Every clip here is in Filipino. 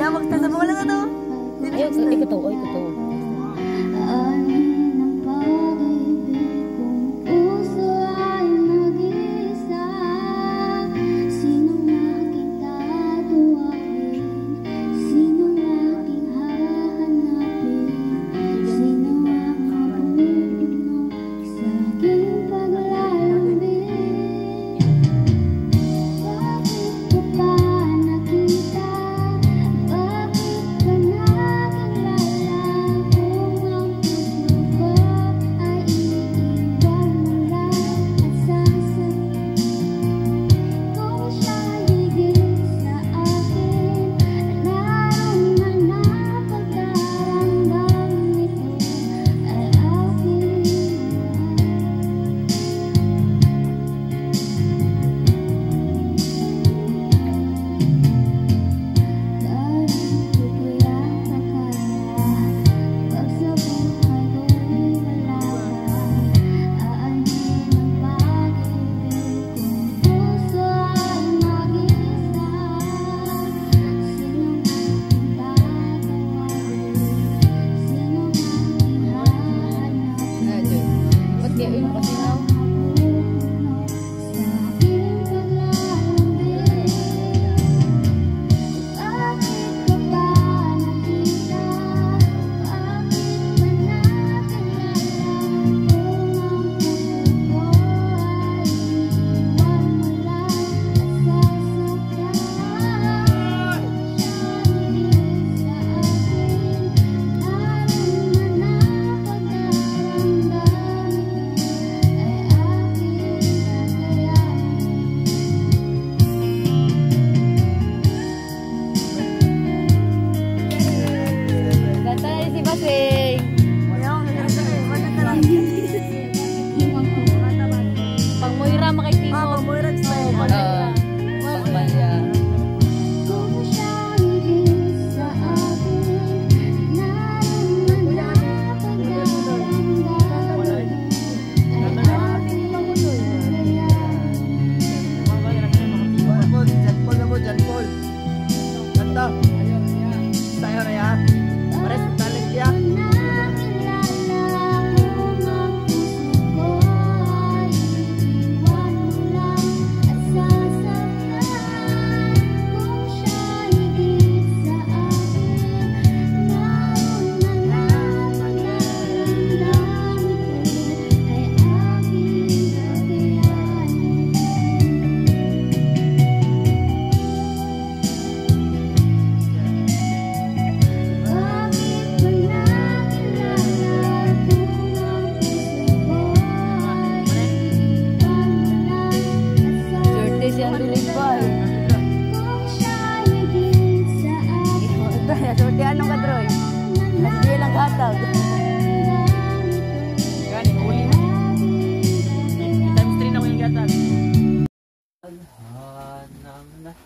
Kaya magtasama wala na to. Ay, ikaw to.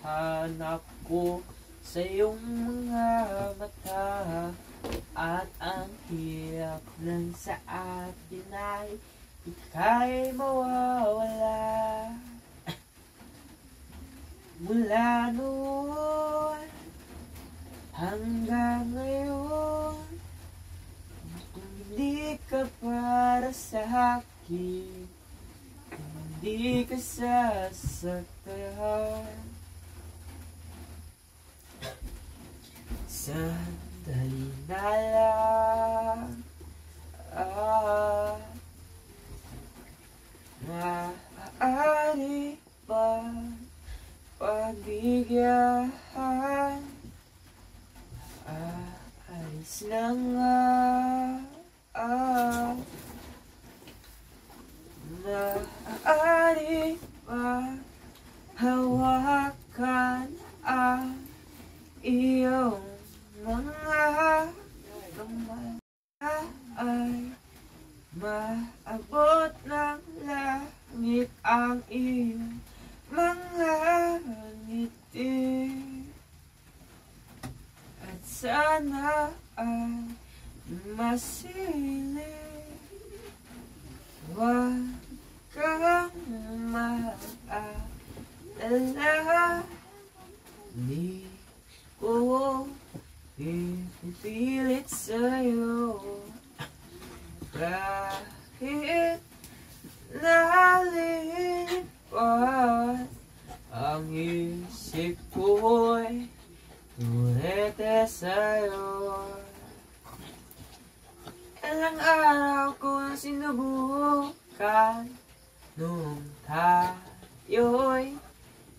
Hanap ko sa iyong mga mata at ang hirap lang sa atin ay ika'y mawawala. Mula noon hanggang ngayon, kung hindi ka para sa akin, kung hindi ka sasaktan, sandali na lang, maaari ba pagbigyan? Aalis na nga, maaari ba hawakan ang iyong mga kamay ay maabot ng langit ang iyong mga ngiti, at sana ay masilip. Huwag kang mag-alala, ko ipipilit sa'yo. Kahit nalilipat ang isip ko'y turete sa'yo. Ilang araw kong sinubukan nung tayo'y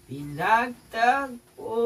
pinagtagpo.